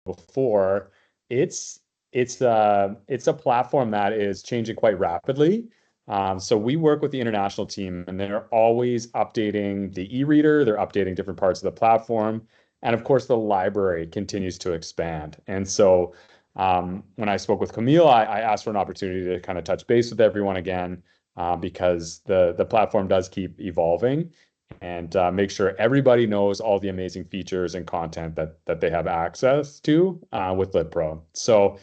before, it's it's a platform that is changing quite rapidly. So we work with the international team, and they're always updating the e-reader. They're updating different parts of the platform, and of course, the library continues to expand. And so, when I spoke with Camille, I asked for an opportunity to kind of touch base with everyone again, because the platform does keep evolving, and make sure everybody knows all the amazing features and content that they have access to with LitPro. So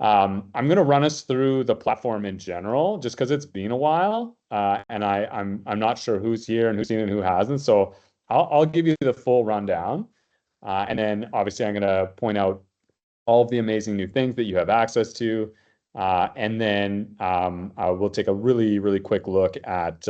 I'm going to run us through the platform in general, just because it's been a while, and I'm not sure who's here and who's seen it and who hasn't. So I'll give you the full rundown, and then obviously I'm going to point out all of the amazing new things that you have access to, and then we'll take a really quick look at.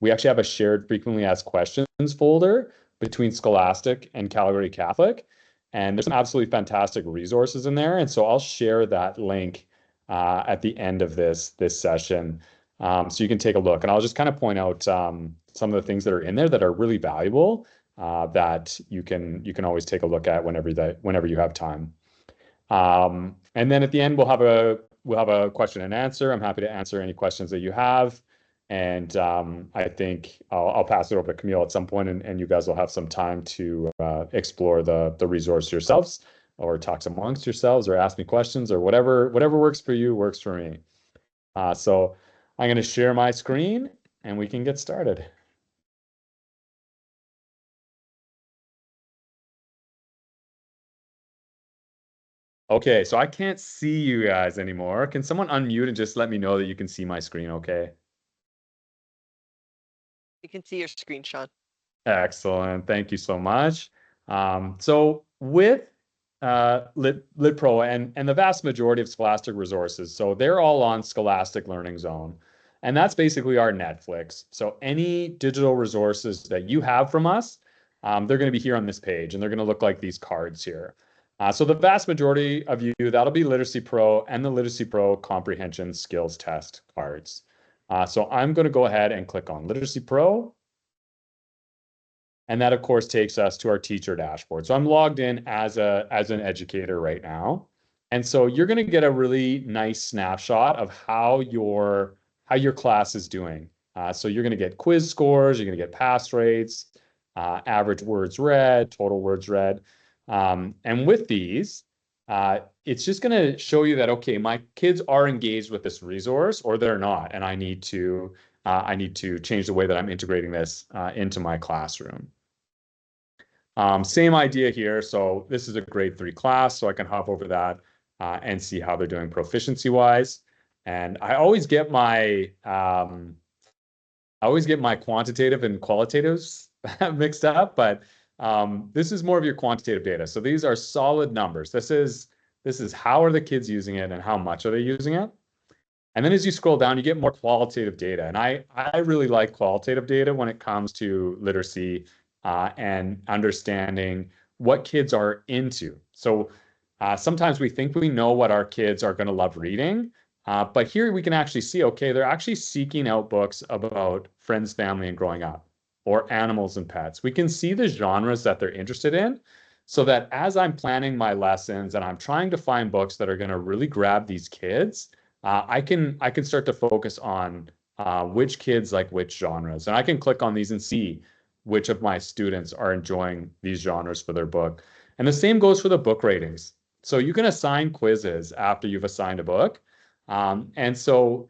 We actually have a shared frequently asked questions folder between Scholastic and Calgary Catholic. And there's some absolutely fantastic resources in there. And so I'll share that link at the end of this session, so you can take a look. And I'll just kind of point out some of the things that are in there that are really valuable, that you can always take a look at whenever you have time. And then at the end we'll have a question and answer. I'm happy to answer any questions that you have. And I think I'll pass it over to Camille at some point, and you guys will have some time to explore the resource yourselves, or talk amongst yourselves, or ask me questions, or whatever works for you works for me. So I'm going to share my screen, and we can get started. Okay, so I can't see you guys anymore. Can someone unmute and just let me know that you can see my screen okay? You can see your screen, Sean. Excellent. Thank you so much. So with LitPro and the vast majority of Scholastic resources, so they're all on Scholastic Learning Zone. And that's basically our Netflix. So any digital resources that you have from us, they're going to be here on this page, and they're going to look like these cards here. So the vast majority of you, that'll be Literacy Pro and the Literacy Pro Comprehension Skills Test cards. So I'm going to go ahead and click on Literacy Pro. And that, of course, takes us to our teacher dashboard. So I'm logged in as an educator right now. And so you're going to get a really nice snapshot of how your class is doing. So you're going to get quiz scores, you're going to get pass rates, average words read, total words read. And with these, it's just going to show you that, okay, my kids are engaged with this resource, or they're not, and I need to change the way that I'm integrating this into my classroom. Same idea here. So this is a grade 3 class, so I can hop over that and see how they're doing proficiency wise. And I always get my quantitative and qualitatives mixed up, but this is more of your quantitative data. So these are solid numbers. This is how are the kids using it and how much are they using it. And then as you scroll down, you get more qualitative data. And I really like qualitative data when it comes to literacy and understanding what kids are into. So sometimes we think we know what our kids are going to love reading, but here we can actually see, okay, they're actually seeking out books about friends, family, and growing up, or animals and pets. We can see the genres that they're interested in, so that as I'm planning my lessons and I'm trying to find books that are going to really grab these kids, I can start to focus on which kids like which genres. And I can click on these and see which of my students are enjoying these genres for their book. And the same goes for the book ratings. So you can assign quizzes after you've assigned a book. And so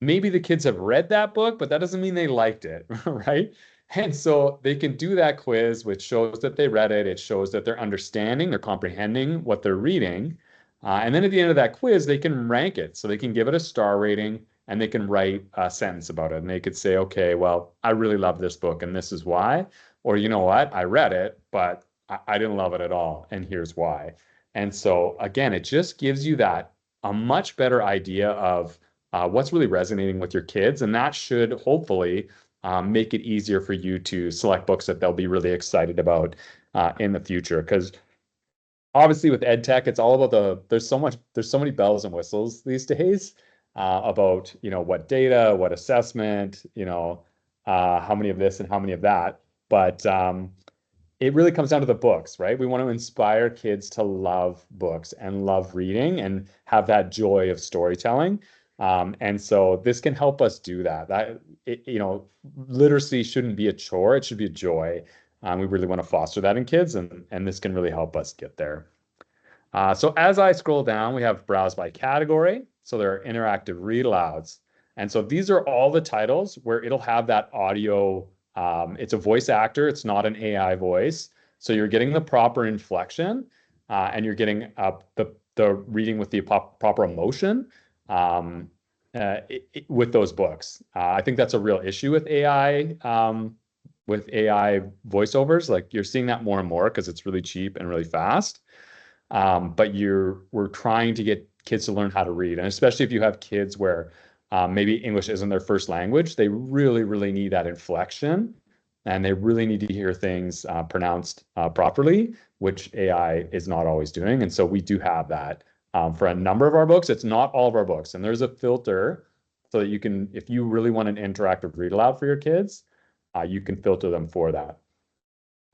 maybe the kids have read that book, but that doesn't mean they liked it, right? And so they can do that quiz, which shows that they read it. It shows that they're understanding, they're comprehending what they're reading. And then at the end of that quiz, they can rank it. So they can give it a star rating, and they can write a sentence about it. And they could say, okay, well, I really love this book, and this is why. Or, you know what, I read it, but I didn't love it at all, and here's why. And so again, it just gives you that a much better idea of what's really resonating with your kids. And that should hopefully make it easier for you to select books that they'll be really excited about in the future. Because obviously with ed tech, it's all about there's so many bells and whistles these days about, what data, what assessment, how many of this and how many of that. But it really comes down to the books, right? We want to inspire kids to love books and love reading and have that joy of storytelling. And so this can help us do that. Literacy shouldn't be a chore; it should be a joy. We really want to foster that in kids, and this can really help us get there. So as I scroll down, we have browse by category. So there are interactive read alouds. And so these are all the titles where it'll have that audio. It's a voice actor. It's not an AI voice. So you're getting the proper inflection, and you're getting the reading with the proper emotion with those books. I think that's a real issue with AI. With AI voiceovers, like you're seeing that more and more because it's really cheap and really fast. But we're trying to get kids to learn how to read. And especially if you have kids where maybe English isn't their first language, they really, really need that inflection. And they really need to hear things pronounced properly, which AI is not always doing. And so we do have that for a number of our books. It's not all of our books. And there's a filter so that you can, if you really want an interactive read aloud for your kids, you can filter them for that.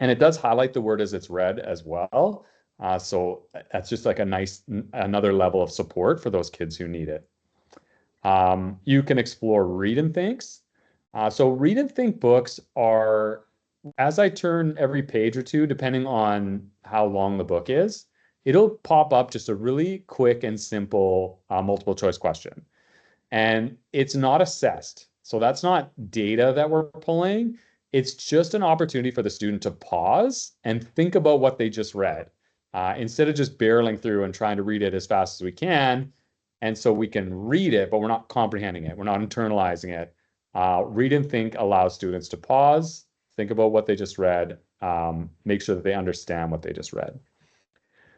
And it does highlight the word as it's read as well. So that's just like another level of support for those kids who need it. You can explore read and thinks. So read and think books are, as I turn every page or two, depending on how long the book is, it'll pop up just a really quick and simple multiple choice question. And it's not assessed. So that's not data that we're pulling. It's just an opportunity for the student to pause and think about what they just read. Instead of just barreling through and trying to read it as fast as we can. And so we can read it, but we're not comprehending it. We're not internalizing it. Read and think allows students to pause, think about what they just read, make sure that they understand what they just read.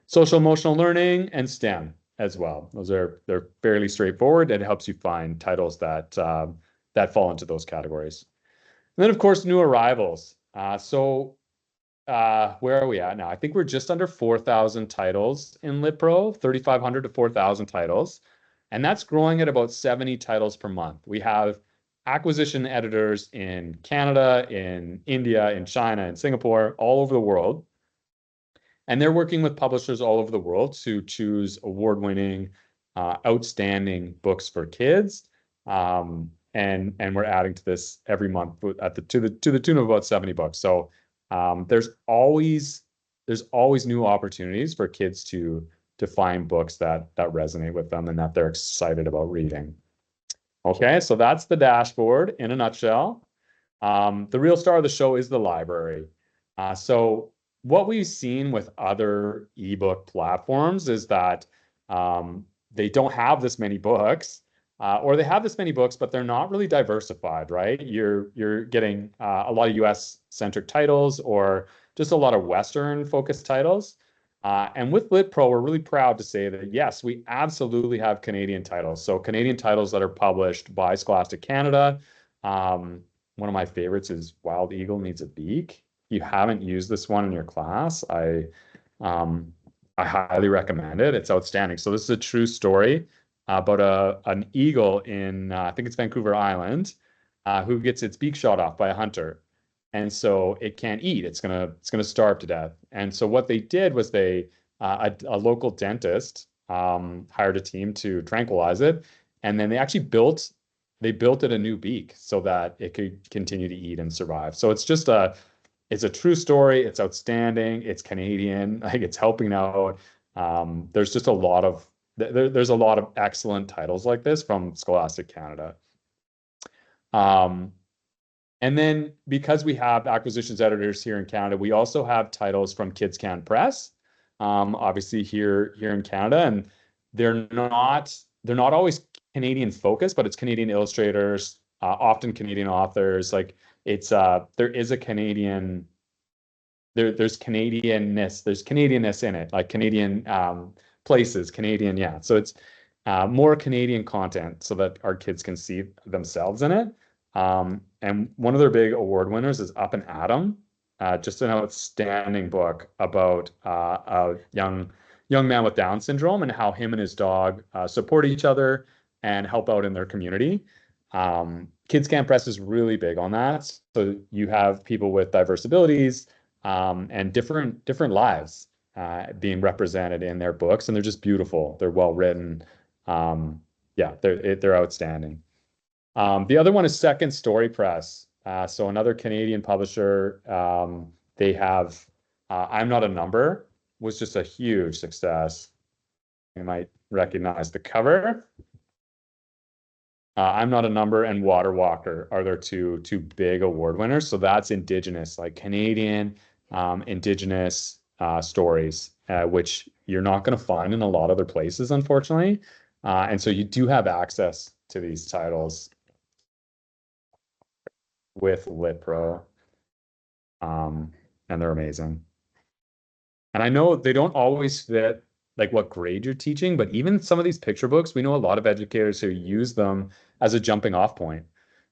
Social emotional learning and STEM as well. They're fairly straightforward, and it helps you find titles that fall into those categories. And then, of course, new arrivals. Where are we at now? I think we're just under 4,000 titles in LitPro, 3,500 to 4,000 titles. And that's growing at about 70 titles per month. We have acquisition editors in Canada, in India, in China, in Singapore, all over the world. And they're working with publishers all over the world to choose award-winning, outstanding books for kids. And we're adding to this every month to the tune of about 70 books. So there's always new opportunities for kids to find books that resonate with them and that they're excited about reading. Okay, so that's the dashboard in a nutshell. The real star of the show is the library. So what we've seen with other ebook platforms is that they don't have this many books, or they have this many books, but they're not really diversified, right? You're getting a lot of US-centric titles or just a lot of Western-focused titles. And with LitPro, we're really proud to say that, yes, we absolutely have Canadian titles. So Canadian titles that are published by Scholastic Canada. One of my favorites is Wild Eagle Needs a Beak. If you haven't used this one in your class, I highly recommend it. It's outstanding. So this is a true story about an eagle in, I think it's Vancouver Island, who gets its beak shot off by a hunter. And so it can't eat. It's gonna starve to death. And so what they did was a local dentist hired a team to tranquilize it, and then they actually built it a new beak so that it could continue to eat and survive. So it's a true story. It's outstanding. It's Canadian. Like, it's helping out. There's just a lot of excellent titles like this from Scholastic Canada. And then because we have acquisitions editors here in Canada, we also have titles from Kids Can Press, obviously here in Canada, and they're not always Canadian focused, but it's Canadian illustrators, often Canadian authors. Like, it's there is a Canadian, there's Canadianness in it, like Canadian places, Canadian, yeah. So it's more Canadian content so that our kids can see themselves in it. And one of their big award winners is Up and Atom, just an outstanding book about a young man with Down syndrome and how him and his dog support each other and help out in their community. Kids Can Press is really big on that. So you have people with diverse abilities, and different lives being represented in their books, and they're just beautiful. They're well written. Yeah, they're outstanding. The other one is Second Story Press. So another Canadian publisher. They have I'm Not a Number was just a huge success. You might recognize the cover. I'm Not a Number and Water Walker are their two big award winners. So that's Indigenous, like Canadian Indigenous stories, which you're not going to find in a lot of other places, unfortunately. And so you do have access to these titles with LitPro, and they're amazing. And I know they don't always fit like what grade you're teaching, but even some of these picture books, we know a lot of educators who use them as a jumping off point.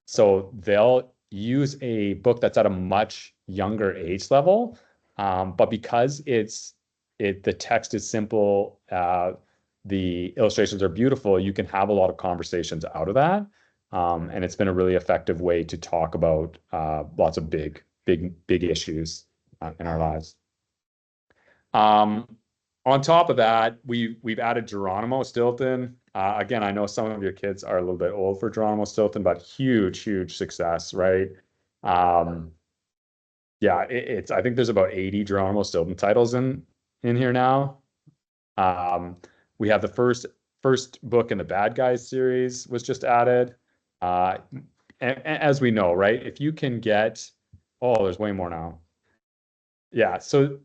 So they'll use a book that's at a much younger age level, but because the text is simple, the illustrations are beautiful, you can have a lot of conversations out of that. And it's been a really effective way to talk about lots of big issues in our lives. On top of that, we've added Geronimo Stilton. Again, I know some of your kids are a little bit old for Geronimo Stilton, but huge success, right? Yeah, I think there's about 80 Geronimo Stilton titles in here now. We have the first book in the Bad Guys series was just added. As we know, right? If you can get, oh, there's way more now. Yeah, so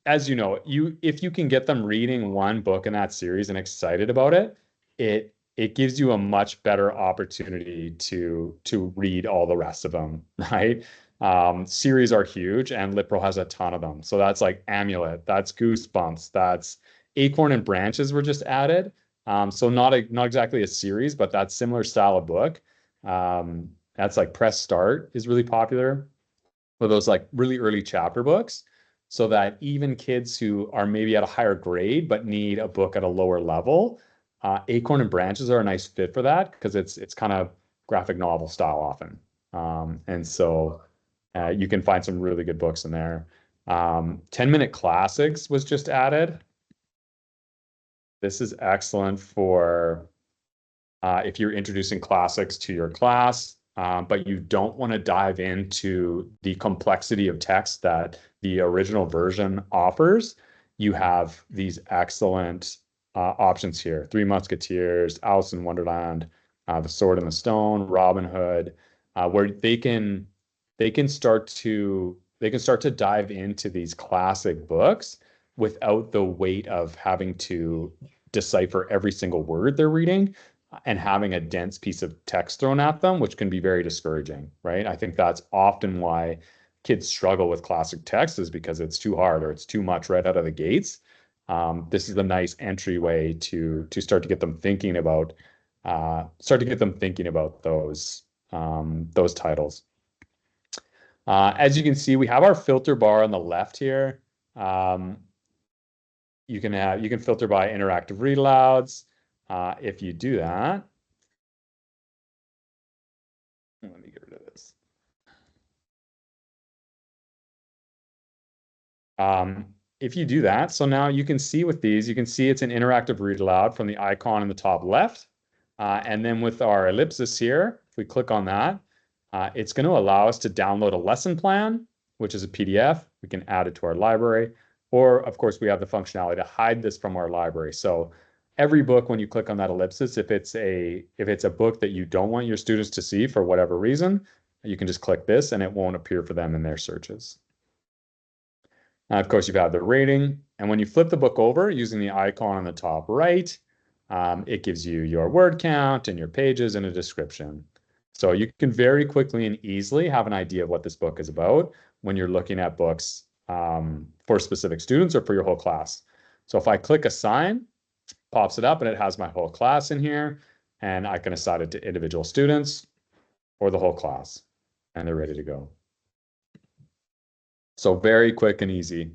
as you know, if you can get them reading one book in that series and excited about it, it gives you a much better opportunity to read all the rest of them, right? Series are huge, and LitPro has a ton of them. So that's like Amulet, that's Goosebumps, that's Acorn and Branches were just added. So not exactly a series, but that similar style of book. That's like Press Start is really popular for those like really early chapter books, so that even kids who are maybe at a higher grade but need a book at a lower level, Acorn and Branches are a nice fit for that because it's kind of graphic novel style often. And so you can find some really good books in there. 10-minute classics was just added. This is excellent for if you're introducing classics to your class, but you don't want to dive into the complexity of text that the original version offers. You have these excellent options here: Three Musketeers, Alice in Wonderland, The Sword and the Stone, Robin Hood, where they can start to dive into these classic books without the weight of having to decipher every single word they're reading and having a dense piece of text thrown at them, which can be very discouraging, right? I think that's often why kids struggle with classic text, is because it's too hard or it's too much right out of the gates. This is a nice entryway to start to get them thinking about those titles. As you can see, we have our filter bar on the left here. You can filter by interactive read alouds. If you do that, let me get rid of this. If you do that, so now you can see with these, you can see it's an interactive read aloud from the icon in the top left. And then with our ellipsis here, if we click on that, it's going to allow us to download a lesson plan, which is a PDF. We can add it to our library. Or, of course, we have the functionality to hide this from our library. So every book, when you click on that ellipsis, if it's a book that you don't want your students to see for whatever reason, you can just click this and it won't appear for them in their searches. Of course, you've had the rating. And when you flip the book over using the icon on the top right, it gives you your word count and your pages and a description. So you can very quickly and easily have an idea of what this book is about when you're looking at books for specific students or for your whole class. So if I click assign, pops it up and it has my whole class in here, and I can assign it to individual students or the whole class, and they're ready to go. So very quick and easy.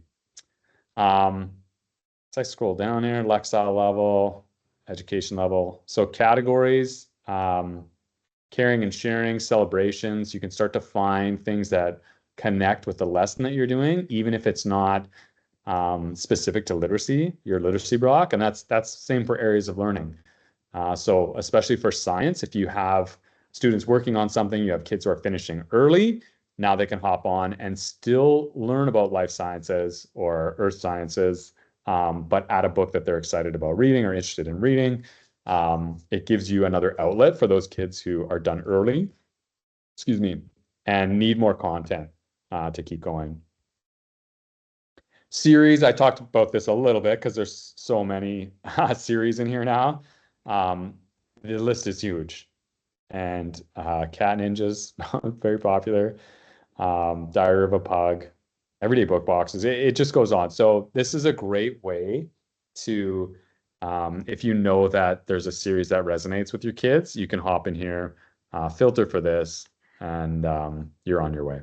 As I scroll down here, Lexile level, education level. So categories, caring and sharing, celebrations, you can start to find things that connect with the lesson that you're doing, even if it's not specific to literacy, your literacy block. And that's same for areas of learning. So especially for science, if you have students working on something, you have kids who are finishing early, now they can hop on and still learn about life sciences or earth sciences, but add a book that they're excited about reading or interested in reading. It gives you another outlet for those kids who are done early, excuse me, and need more content to keep going. Series, I talked about this a little bit because there's so many series in here now. The list is huge. And Cat Ninjas, very popular. Diary of a Pug, Everyday Book Boxes. It just goes on. So this is a great way to, if you know that there's a series that resonates with your kids, you can hop in here, filter for this, and you're on your way.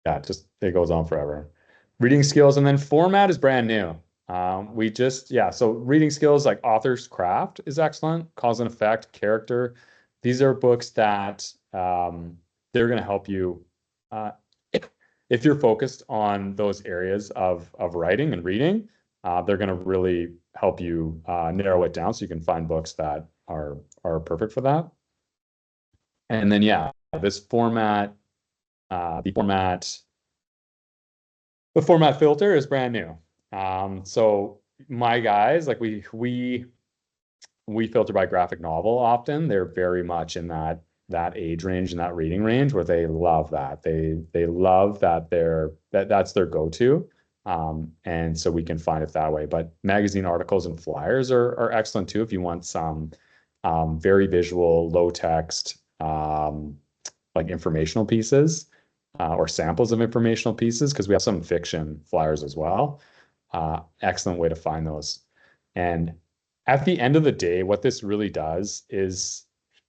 Yeah, just it goes on forever. Reading skills, and then format is brand new. So reading skills like author's craft is excellent. Cause and effect, character. These are books that they're going to help you if you're focused on those areas of writing and reading. They're going to really help you narrow it down so you can find books that are perfect for that. And then this format, the format filter is brand new. So my guys, like we filter by graphic novel often. They're very much in that age range and that reading range where they love that. They love that that's their go-to. And so we can find it that way. But magazine articles and flyers are excellent too if you want some very visual, low text, like informational pieces or samples of informational pieces, because we have some fiction flyers as well. Excellent way to find those. And at the end of the day, what this really does is,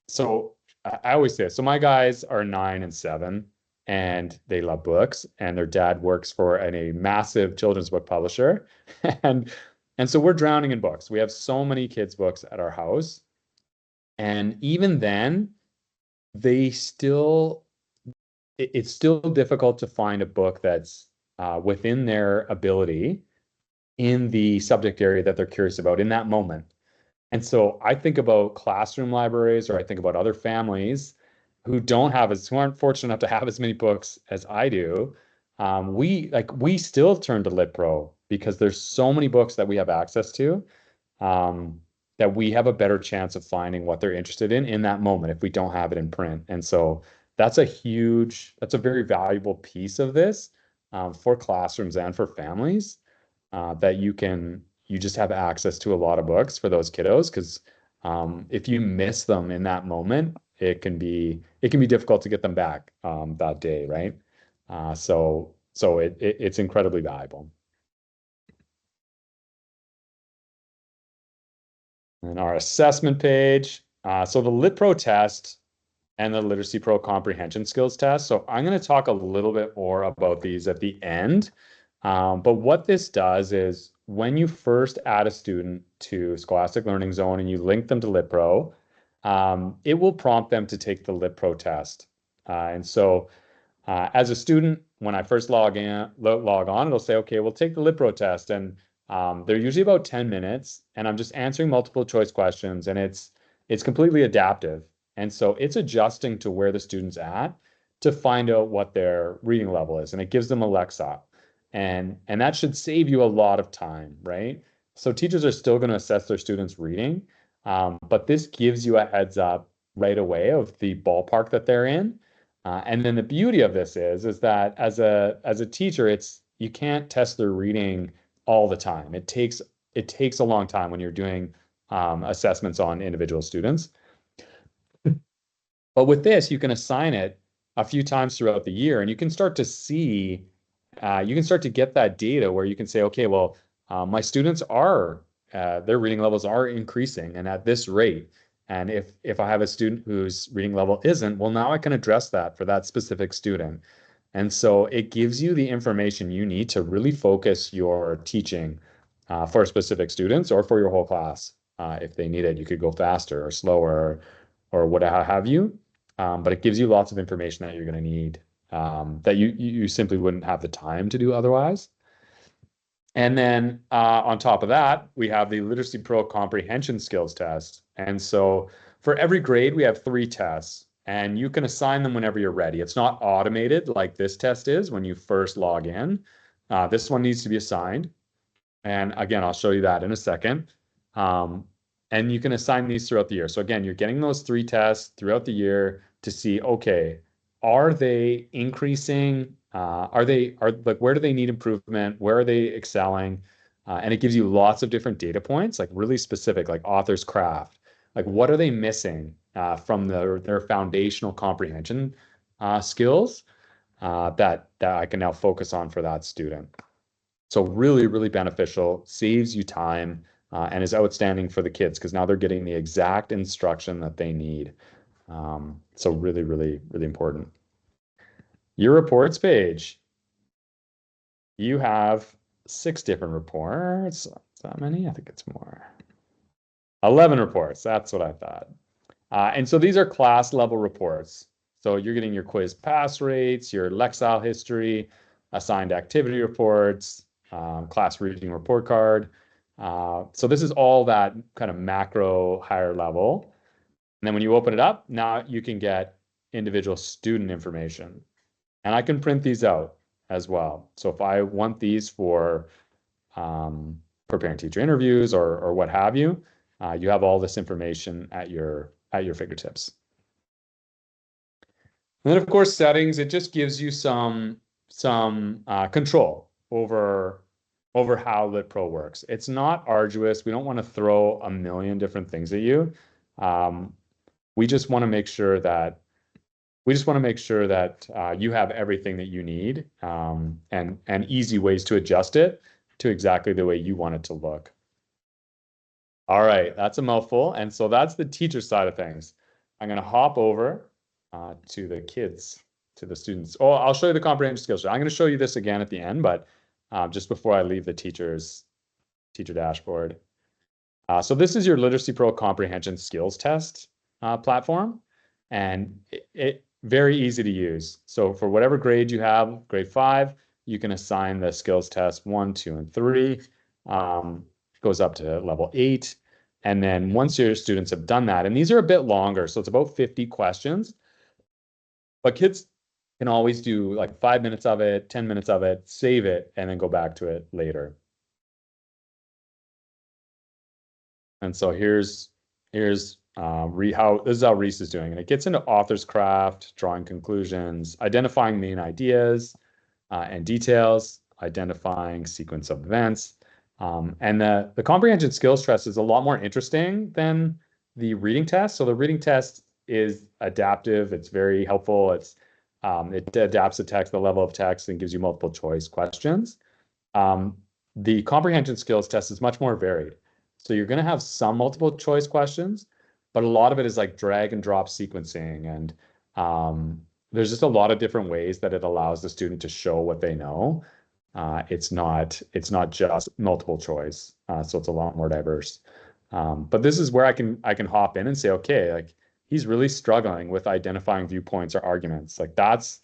so I always say, so my guys are 9 and 7, and they love books, and their dad works for a massive children's book publisher. and so we're drowning in books. We have so many kids' books at our house. And even then, it's still difficult to find a book that's within their ability in the subject area that they're curious about in that moment. And so I think about classroom libraries, or I think about other families who aren't fortunate enough to have as many books as I do. We still turn to LitPro because there's so many books that we have access to, that we have a better chance of finding what they're interested in that moment if we don't have it in print. And so that's a very valuable piece of this for classrooms and for families, that you just have access to a lot of books for those kiddos, because if you miss them in that moment, it can be difficult to get them back that day, right? So it's incredibly valuable. And our assessment page. So the LitPro test and the Literacy Pro comprehension skills test. So I'm going to talk a little bit more about these at the end. But what this does is when you first add a student to Scholastic Learning Zone and you link them to LitPro, it will prompt them to take the LitPro test. And so as a student, when I first log on, it'll say, okay, we'll take the LitPro test. And they're usually about 10 minutes, and I'm just answering multiple choice questions, and it's completely adaptive. And so it's adjusting to where the student's at to find out what their reading level is. And it gives them a Alexa. And that should save you a lot of time, right? So teachers are still going to assess their students' reading, but this gives you a heads up right away of the ballpark that they're in. And then the beauty of this is that as a teacher, you can't test their reading all the time. It takes a long time when you're doing assessments on individual students. But with this, you can assign it a few times throughout the year, and you can start to see, you can start to get that data where you can say, okay, well, my students their reading levels are increasing and at this rate. And if I have a student whose reading level isn't, well, now I can address that for that specific student. And so it gives you the information you need to really focus your teaching for specific students or for your whole class. If they need it, you could go faster or slower or what have you. but it gives you lots of information that you're going to need that you simply wouldn't have the time to do otherwise. And then on top of that, we have the Literacy Pro Comprehension Skills Test. And so for every grade, we have 3 tests, and you can assign them whenever you're ready. It's not automated like this test is when you first log in. This one needs to be assigned. And again, I'll show you that in a second. And you can assign these throughout the year. So again, you're getting those 3 tests throughout the year to see, okay, are they increasing? Are like, where do they need improvement? Where are they excelling? And it gives you lots of different data points, like really specific, like author's craft. Like, what are they missing from their foundational comprehension skills that I can now focus on for that student? So really, really beneficial, saves you time, and is outstanding for the kids because now they're getting the exact instruction that they need. So really, really, really important. Your reports page. You have 6 different reports. Is that many? I think it's more. 11 reports. That's what I thought. And so these are class level reports. So you're getting your quiz pass rates, your Lexile history, assigned activity reports, class reading report card. So this is all that kind of macro higher level. And then when you open it up, now you can get individual student information. And I can print these out as well. So if I want these for parent-teacher interviews or what have you, you have all this information at your fingertips. And then of course settings, it just gives you some control over how LitPro works. It's not arduous. We don't want to throw a million different things at you. We just want to make sure that you have everything that you need and easy ways to adjust it to exactly the way you want it to look. All right, that's a mouthful. And so that's the teacher side of things. I'm going to hop over to the kids, to the students. Oh, I'll show you the comprehension skills. I'm going to show you this again at the end, but just before I leave the teacher dashboard. So this is your Literacy Pro Comprehension Skills Test platform, and it very easy to use. So for whatever grade you have, grade 5, you can assign the skills test 1, 2, and 3. Goes up to level 8. And then once your students have done that, and these are a bit longer, so it's about 50 questions, but kids can always do like 5 minutes of it, 10 minutes of it, save it, and then go back to it later. And so here's how Reese is doing. And it gets into author's craft, drawing conclusions, identifying main ideas and details, identifying sequence of events. And the comprehension skills test is a lot more interesting than the reading test. So the reading test is adaptive. It's very helpful. It adapts the text, the level of text, and gives you multiple choice questions. The comprehension skills test is much more varied. So you're going to have some multiple choice questions, but a lot of it is like drag and drop sequencing. And there's just a lot of different ways that it allows the student to show what they know. It's not just multiple choice. So it's a lot more diverse. But this is where I can hop in and say, okay, like he's really struggling with identifying viewpoints or arguments. Like that's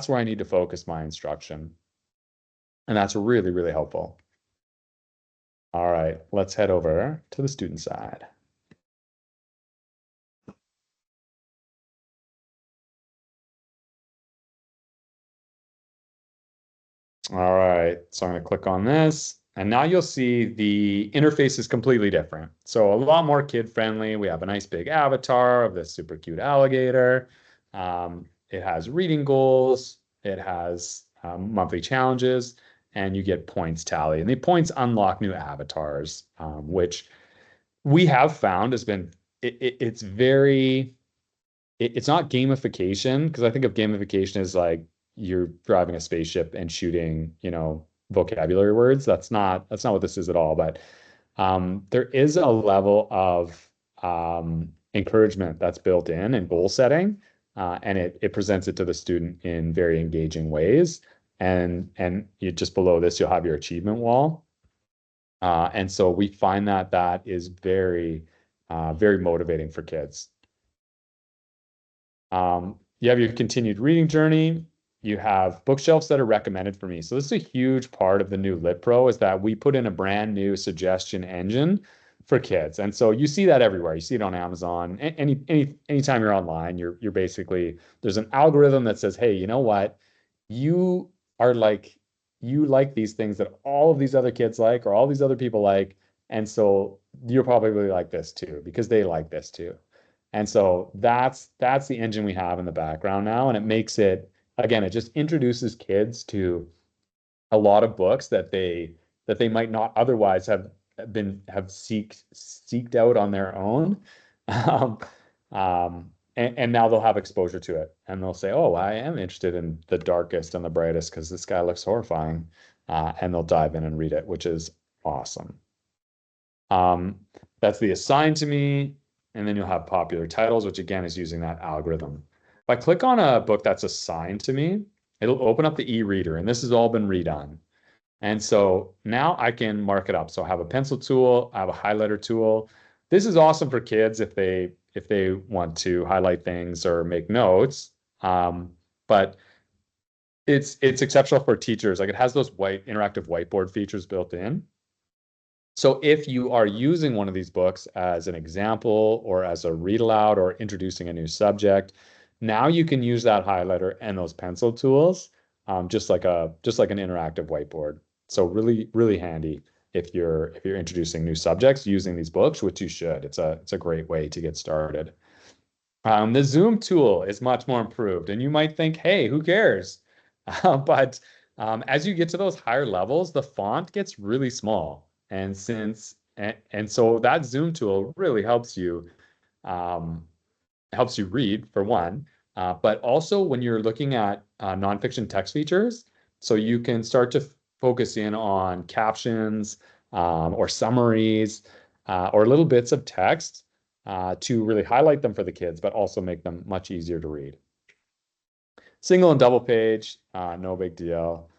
where I need to focus my instruction. And that's really, really helpful. All right, let's head over to the student side. All right, so I'm going to click on this, and now you'll see the interface is completely different. So a lot more kid-friendly. We have a nice big avatar of this super cute alligator. It has reading goals. It has monthly challenges, and you get points tally. And the points unlock new avatars, which we have found has been, it's not gamification, because I think of gamification as like you're driving a spaceship and shooting, vocabulary words. That's not what this is at all. But there is a level of encouragement that's built in and goal setting, and it presents it to the student in very engaging ways. And you just below this, you'll have your achievement wall. And so we find that is very, very motivating for kids. You have your continued reading journey. You have bookshelves that are recommended for me. So this is a huge part of the new Lit Pro is that we put in a brand new suggestion engine for kids. And so you see that everywhere. You see it on Amazon. Anytime you're online, you're basically there's an algorithm that says, hey, you know what? You are like you like these things that all of these other kids like or all these other people like. And so you're probably like this too, because they like this too. And so that's the engine we have in the background now. And it makes it, again, it just introduces kids to a lot of books that they might not otherwise have seeked out on their own. Um, and now they'll have exposure to it and they'll say, oh, I am interested in the darkest and the brightest because this guy looks horrifying. And they'll dive in and read it, which is awesome. That's the assigned to me. And then you'll have popular titles, which again is using that algorithm. If I click on a book that's assigned to me, it'll open up the e-reader, and this has all been redone. And so now I can mark it up. So I have a pencil tool, I have a highlighter tool. This is awesome for kids if they want to highlight things or make notes. But it's exceptional for teachers. Like it has those interactive whiteboard features built in. So if you are using one of these books as an example or as a read aloud or introducing a new subject, now you can use that highlighter and those pencil tools, just like an interactive whiteboard. So really, really handy if you're introducing new subjects using these books, which you should. It's a great way to get started. The Zoom tool is much more improved, and you might think, hey, who cares? But as you get to those higher levels, the font gets really small. And so that Zoom tool really helps you read for one, but also when you're looking at nonfiction text features, so you can start to focus in on captions or summaries or little bits of text to really highlight them for the kids, but also make them much easier to read. Single and double page, no big deal,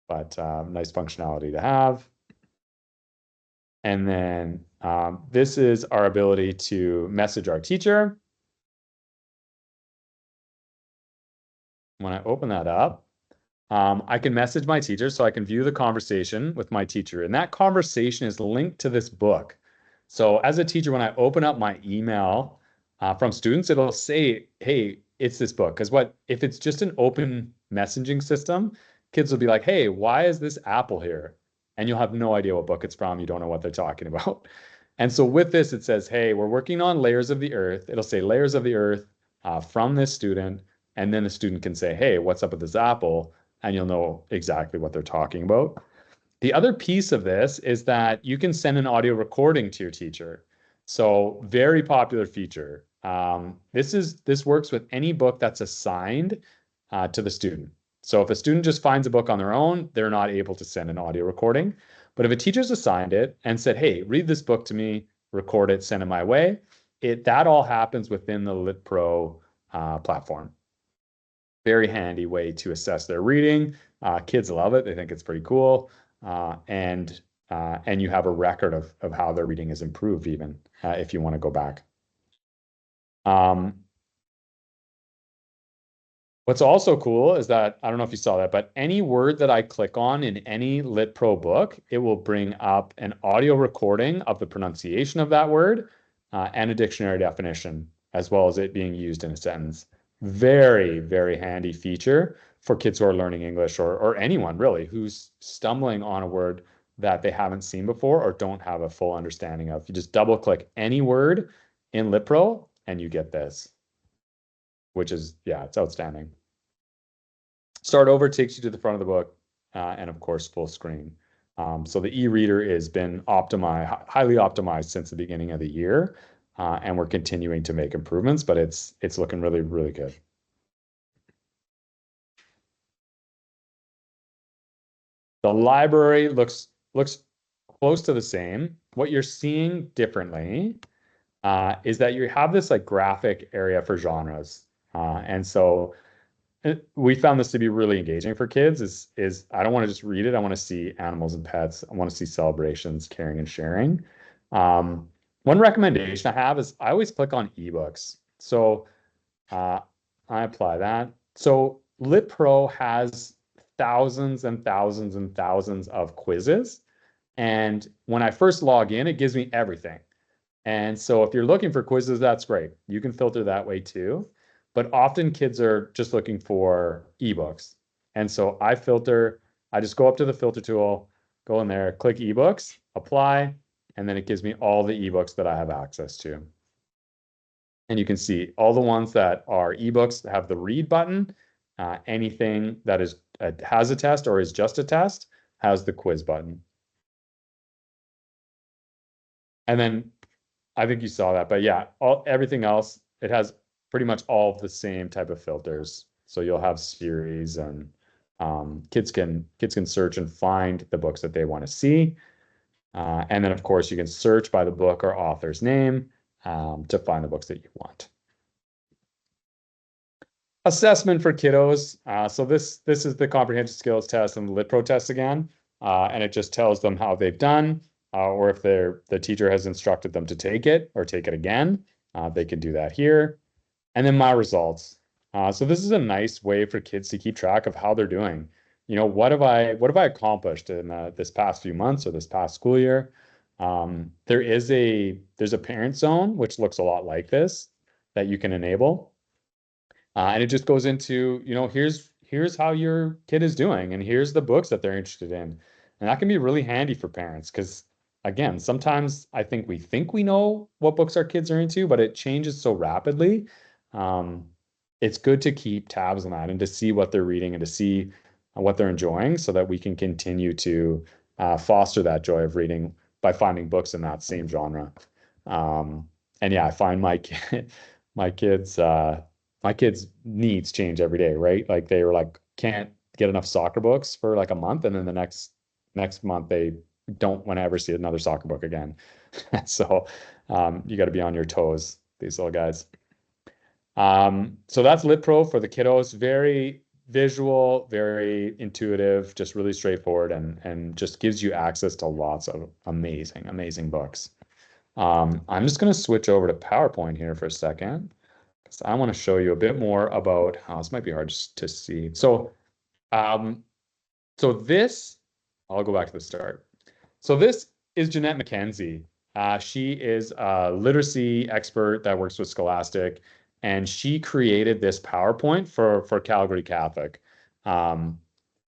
but nice functionality to have. And then this is our ability to message our teacher. When I open that up, I can message my teacher so I can view the conversation with my teacher. And that conversation is linked to this book. So as a teacher, when I open up my email from students, it'll say, hey, it's this book. Because if it's just an open messaging system, kids will be like, hey, why is this apple here? And you'll have no idea what book it's from. You don't know what they're talking about. And so with this, it says, hey, we're working on Layers of the Earth. It'll say Layers of the Earth from this student. And then the student can say, hey, what's up with this apple? And you'll know exactly what they're talking about. The other piece of this is that you can send an audio recording to your teacher. So very popular feature. This works with any book that's assigned to the student. So if a student just finds a book on their own, they're not able to send an audio recording. But if a teacher's assigned it and said, hey, read this book to me, record it, send it my way, that all happens within the Lit Pro platform. Very handy way to assess their reading. Kids love it. They think it's pretty cool. And you have a record of how their reading has improved even if you want to go back. What's also cool is that, I don't know if you saw that, but any word that I click on in any Lit Pro book, it will bring up an audio recording of the pronunciation of that word and a dictionary definition, as well as it being used in a sentence. Very, very handy feature for kids who are learning English or anyone really who's stumbling on a word that they haven't seen before or don't have a full understanding of. You just double click any word in Lit Pro and you get this, which is, yeah, it's outstanding. Start over takes you to the front of the book and of course full screen. So the e-reader has been highly optimized since the beginning of the year. And we're continuing to make improvements, but it's looking really, really good. The library looks close to the same. What you're seeing differently is that you have this like graphic area for genres. And so we found this to be really engaging for kids is I don't want to just read it. I want to see animals and pets. I want to see celebrations, caring and sharing. One recommendation I have is I always click on ebooks. So I apply that. So Lit Pro has thousands and thousands and thousands of quizzes. And when I first log in, it gives me everything. And so if you're looking for quizzes, that's great. You can filter that way too. But often kids are just looking for ebooks. And so I just go up to the filter tool, go in there, click ebooks, apply, and then it gives me all the ebooks that I have access to. And you can see all the ones that are ebooks have the read button. Anything that has a test or is just a test has the quiz button. And then I think you saw that, but yeah, everything else, it has pretty much all of the same type of filters. So you'll have series and kids can search and find the books that they want to see. And then of course you can search by the book or author's name to find the books that you want. Assessment for kiddos. So this is the comprehension skills test and the Lit Pro test again. And it just tells them how they've done, or if the teacher has instructed them to take it or take it again, they can do that here. And then my results. So this is a nice way for kids to keep track of how they're doing. You know, what have I accomplished in this past few months or this past school year? There's a parent zone, which looks a lot like this, that you can enable. And it just goes into, you know, here's how your kid is doing, and here's the books that they're interested in. And that can be really handy for parents because, again, sometimes I think we know what books our kids are into, but it changes so rapidly. It's good to keep tabs on that and to see what they're reading and to see what they're enjoying so that we can continue to foster that joy of reading by finding books in that same genre. And yeah, I find my kids, my kids' needs change every day, right? Like they were like can't get enough soccer books for like a month, and then the next month they don't want to ever see another soccer book again. So you got to be on your toes, these little guys. So that's Lit Pro for the kiddos. Very visual, very intuitive, just really straightforward, and just gives you access to lots of amazing books. I'm just going to switch over to PowerPoint here for a second. So I want to show you a bit more about how this might be hard to see. So, this, I'll go back to the start. So this is Jeanette McKenzie. She is a literacy expert that works with Scholastic, and she created this PowerPoint for Calgary Catholic. And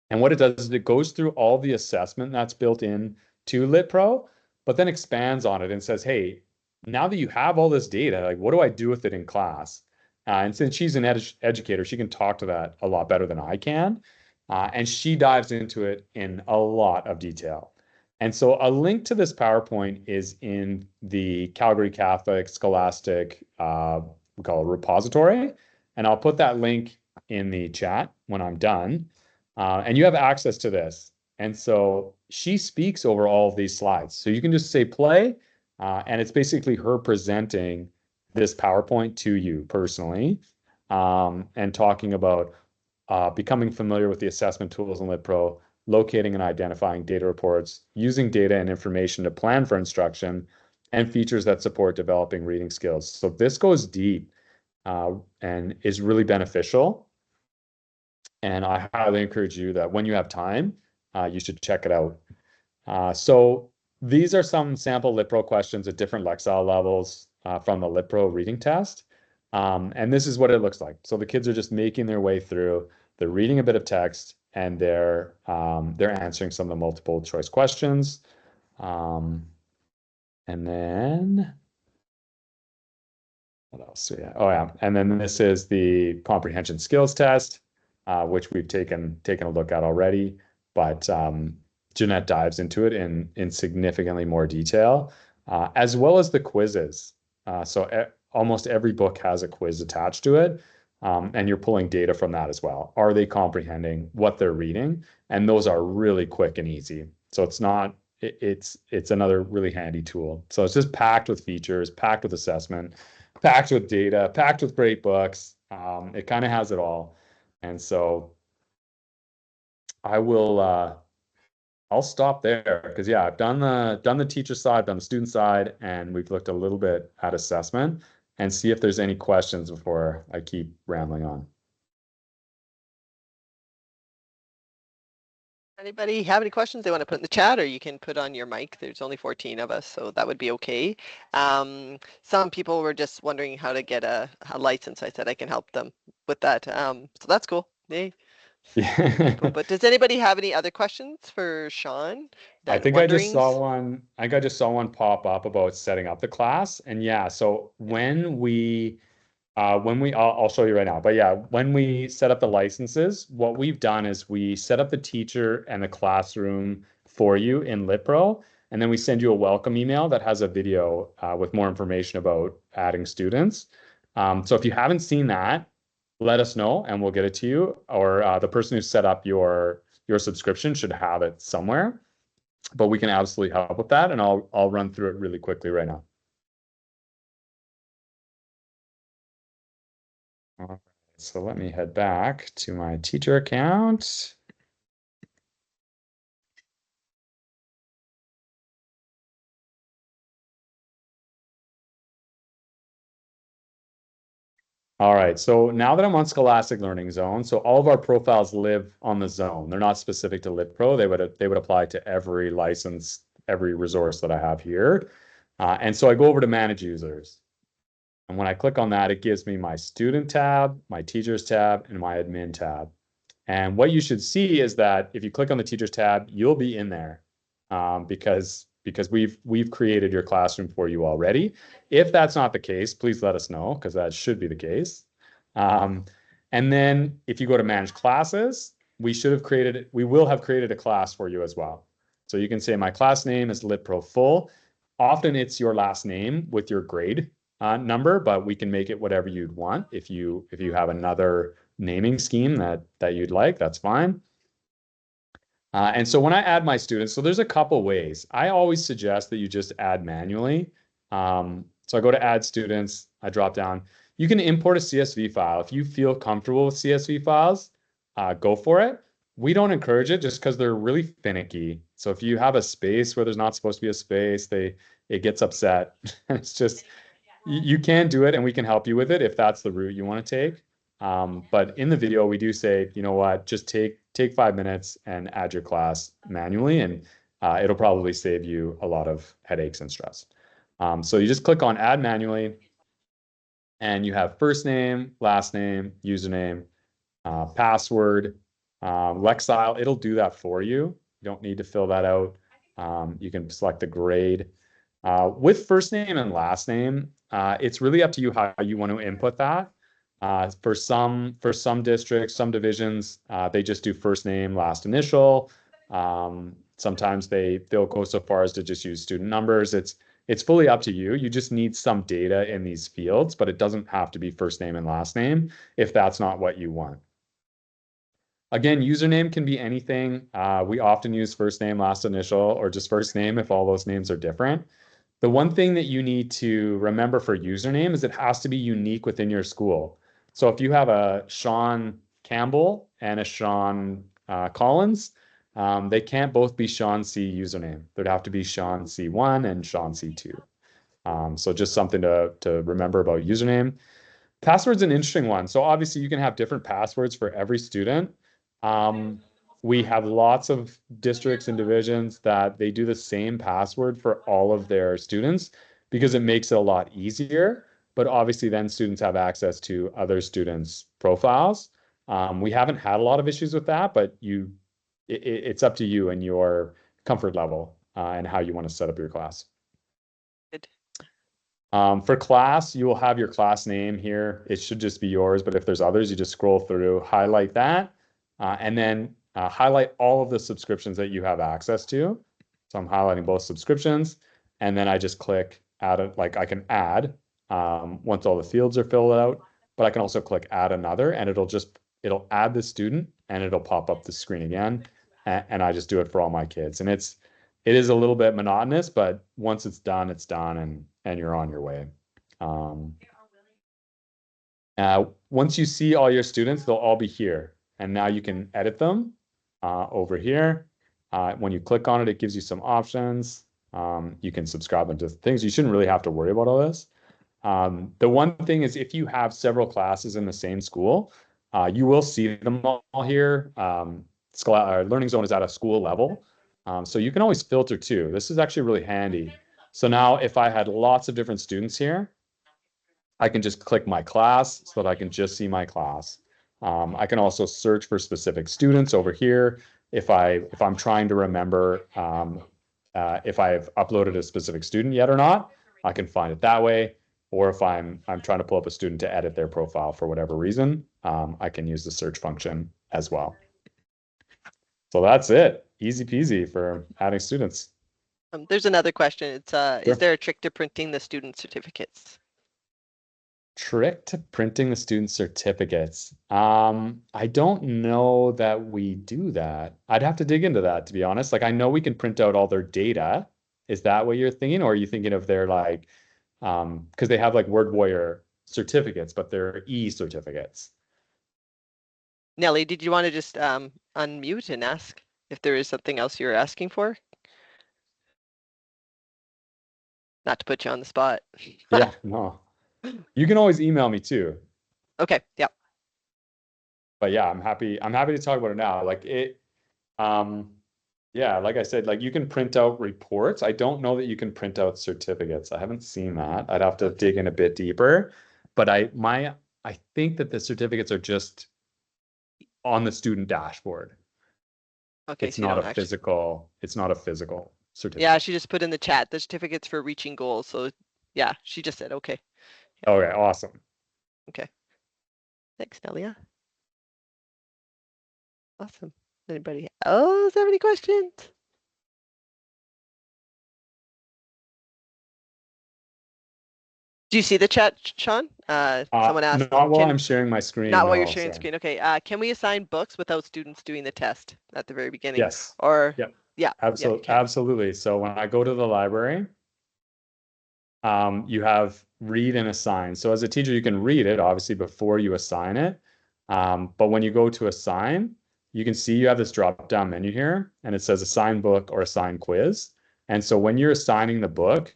what it does is it goes through all the assessment that's built in to Lit Pro, but then expands on it and says, hey, now that you have all this data, like what do I do with it in class? And since she's an educator, she can talk to that a lot better than I can. And she dives into it in a lot of detail. And so a link to this PowerPoint is in the Calgary Catholic Scholastic, we call it repository. And I'll put that link in the chat when I'm done. And you have access to this. And so she speaks over all of these slides. So you can just say play, and it's basically her presenting this PowerPoint to you personally, and talking about becoming familiar with the assessment tools in Lit Pro, locating and identifying data reports, using data and information to plan for instruction, and features that support developing reading skills. So this goes deep and is really beneficial. And I highly encourage you that when you have time, you should check it out. So these are some sample Lit Pro questions at different Lexile levels from the Lit Pro reading test. And this is what it looks like. So the kids are just making their way through, they're reading a bit of text, and they're answering some of the multiple choice questions. And then what else? So yeah. Oh yeah. And then this is the comprehension skills test, which we've taken a look at already, but Jeanette dives into it in significantly more detail, as well as the quizzes. So almost every book has a quiz attached to it, and you're pulling data from that as well. Are they comprehending what they're reading? And those are really quick and easy. So it's another really handy tool. So it's just packed with features, packed with assessment, packed with data, packed with great books. It kind of has it all. And so I will I'll stop there because yeah, I've done the teacher side, done the student side, and we've looked a little bit at assessment. and see if there's any questions before I keep rambling on. Anybody have any questions they want to put in the chat, or you can put on your mic. There's only 14 of us, so that would be okay. Some people were just wondering how to get a license. I said I can help them with that. So that's cool. Yay. Yeah. But does anybody have any other questions for Sean? I think I just saw one. I think I just saw one pop up about setting up the class. And yeah, so I'll show you right now. But yeah, when we set up the licenses, what we've done is we set up the teacher and the classroom for you in LitPro, and then we send you a welcome email that has a video with more information about adding students. So if you haven't seen that, let us know and we'll get it to you. Or the person who set up your subscription should have it somewhere. But we can absolutely help with that, and I'll run through it really quickly right now. All right, so let me head back to my teacher account. All right, so now that I'm on Scholastic Learning Zone, so all of our profiles live on the zone. They're not specific to LitPro. They would apply to every license, every resource that I have here. And so I go over to Manage Users. And when I click on that, it gives me my Student tab, my Teachers tab, and my Admin tab. And what you should see is that if you click on the Teachers tab, you'll be in there because we've created your classroom for you already. If that's not the case, please let us know, because that should be the case. And then if you go to Manage Classes, we will have created a class for you as well. So you can say my class name is LitPro Full. Often it's your last name with your grade number, but we can make it whatever you'd want. If you have another naming scheme that you'd like, that's fine. And so when I add my students, so there's a couple ways. I always suggest that you just add manually. So I go to add students, I drop down. You can import a CSV file. If you feel comfortable with CSV files, go for it. We don't encourage it just because they're really finicky. So if you have a space where there's not supposed to be a space, it gets upset. It's just, you can do it and we can help you with it if that's the route you want to take. But in the video, we do say, you know what, just take 5 minutes and add your class manually, and it'll probably save you a lot of headaches and stress. So you just click on add manually, and you have first name, last name, username, password, Lexile. It'll do that for you. You don't need to fill that out. You can select the grade. With first name and last name, it's really up to you how you want to input that. For some districts, some divisions, they just do first name, last initial. Sometimes they'll go so far as to just use student numbers. It's fully up to you. You just need some data in these fields, but it doesn't have to be first name and last name if that's not what you want. Again, username can be anything. We often use first name, last initial, or just first name if all those names are different. The one thing that you need to remember for username is it has to be unique within your school. So if you have a Sean Campbell and a Sean Collins, they can't both be Sean C username. There'd have to be Sean C1 and Sean C2. So just something to remember about username. Password's an interesting one. So obviously you can have different passwords for every student. We have lots of districts and divisions that they do the same password for all of their students because it makes it a lot easier. But obviously then students have access to other students' profiles. We haven't had a lot of issues with that, but it's up to you and your comfort level and how you want to set up your class. Good. For class, you will have your class name here. It should just be yours, but if there's others, you just scroll through, highlight that, and then highlight all of the subscriptions that you have access to. So I'm highlighting both subscriptions, and then I just click add it, like I can add once all the fields are filled out, but I can also click add another, and it'll add the student and it'll pop up the screen again. And I just do it for all my kids. And it is a little bit monotonous, but once it's done, and you're on your way. Once you see all your students, they'll all be here. And now you can edit them over here. When you click on it, it gives you some options. You can subscribe them to things. You shouldn't really have to worry about all this. The one thing is if you have several classes in the same school, you will see them all here. Learning Zone is at a school level. So you can always filter too. This is actually really handy. So now if I had lots of different students here, I can just click my class so that I can just see my class. I can also search for specific students over here. If I'm trying to remember if I've uploaded a specific student yet or not, I can find it that way. Or if I'm trying to pull up a student to edit their profile for whatever reason, I can use the search function as well. So that's it. Easy peasy for adding students. There's another question. It's is there a trick to printing the student certificates? Trick to printing the student certificates. I don't know that we do that. I'd have to dig into that, to be honest. Like I know we can print out all their data. Is that what you're thinking? Or are you thinking of their like, because they have like WordWarrior certificates, but they're e-certificates. Nelly, did you want to just unmute and ask if there is something else you're asking for? Not to put you on the spot. Yeah, no. You can always email me too. Okay, yeah. But yeah, I'm happy to talk about it now. Like it, yeah, like I said, like you can print out reports. I don't know that you can print out certificates. I haven't seen that. I'd have to dig in a bit deeper. But I think that the certificates are just on the student dashboard. Okay, It's so you not don't a actually. physical, it's not a physical certificate. Yeah, she just put in the chat the certificates for reaching goals. So yeah, she just said okay. Okay, awesome. Okay. Thanks, Nelia. Awesome. Anybody else have any questions? Do you see the chat, Sean? Someone asked. Not while I'm sharing my screen. Not while you're no, sharing the sorry. screen. Okay. Can we assign books without students doing the test at the very beginning? Yes. Or Yeah. yeah. Absolutely. Yeah, Absolutely. So when I go to the library, you have read and assign. So as a teacher, you can read it obviously before you assign it. But when you go to assign, you can see you have this drop down menu here and it says assign book or assign quiz. And so when you're assigning the book,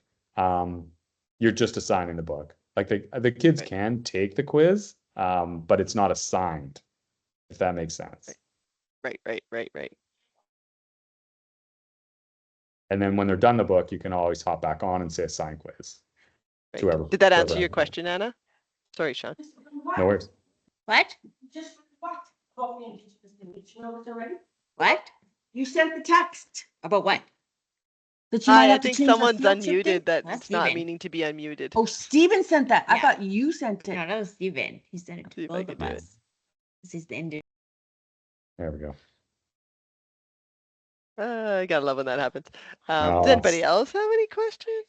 you're just assigning the book. Like the kids Right. can take the quiz, but it's not assigned, if that makes sense. Right. And then when they're done the book, you can always hop back on and say assign quiz. Right. To whoever, Did that whoever answer your has it. question, Anna? Sorry, Sean. No worries. What? Just what? Call me and did you know this already? What? You sent the text About what? that you might I have to think change the someone's field trip unmuted thing? that's not Steven. meaning to be unmuted. Oh, Steven sent that. I Yeah. thought you sent No, it. that was Steven. He sent it See to if I both can of do it. us. This is the end. There we go. I gotta love when that happens. Oh, Does anybody else have any questions?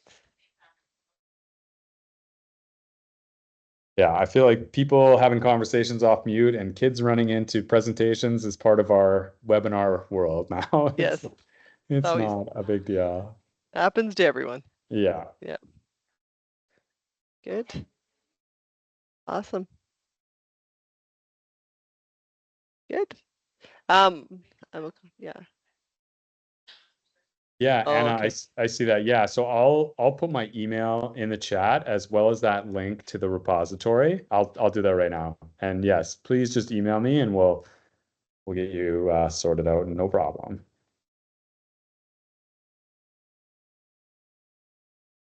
Yeah, I feel like people having conversations off mute and kids running into presentations is part of our webinar world now. Yes. It's always- not a big deal. Happens to everyone. Yeah. Good. Awesome. Good. Yeah. Yeah, Oh, Anna, okay. I see that. Yeah, so I'll put my email in the chat as well as that link to the repository. I'll do that right now. And yes, please just email me and we'll get you sorted out, no problem.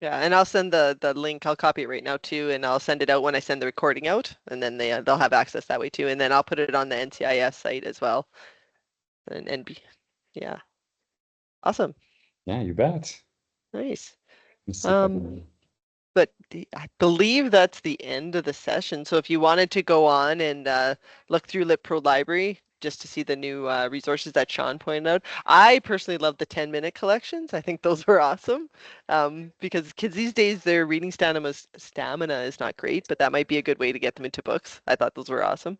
Yeah, and I'll send the link. I'll copy it right now too, and I'll send it out when I send the recording out, and then they'll have access that way too. And then I'll put it on the NCIS site as well. And yeah. Awesome. Yeah, you bet. Nice. Let's see if I can- But I believe that's the end of the session. So if you wanted to go on and look through LitPro Library just to see the new resources that Sean pointed out, I personally love the 10-minute collections. I think those were awesome because kids these days, their reading stamina is not great, but that might be a good way to get them into books. I thought those were awesome.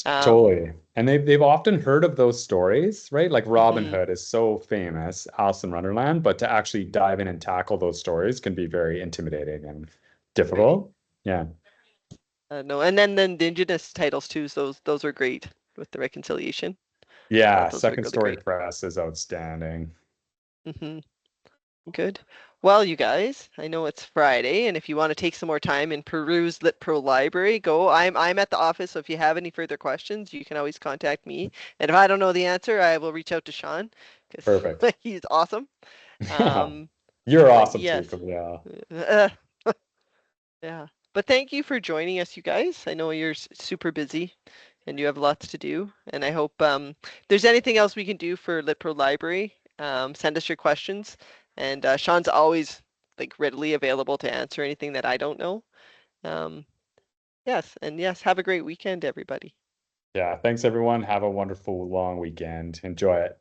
Totally. And they've often heard of those stories, right? Like Robin Mhm. Hood is so famous, Alice in Wonderland, but to actually dive in and tackle those stories can be very intimidating and difficult. Yeah. No, and then the indigenous titles too. So those are great with the reconciliation. Yeah, those are Second really Story great. Press is outstanding. Hmm Good. Well, you guys, I know it's Friday, and if you want to take some more time and peruse LitPro Library, go. I'm at the office, so if you have any further questions, you can always contact me. And if I don't know the answer, I will reach out to Sean because Perfect. he's awesome. You're but awesome yes. too, Camille. Yeah. But thank you for joining us, you guys. I know you're super busy and you have lots to do. And I hope there's anything else we can do for LitPro Library. Send us your questions. And Sean's always like readily available to answer anything that I don't know. Yes, and yes, have a great weekend, everybody. Yeah, thanks everyone. Have a wonderful long weekend. Enjoy it.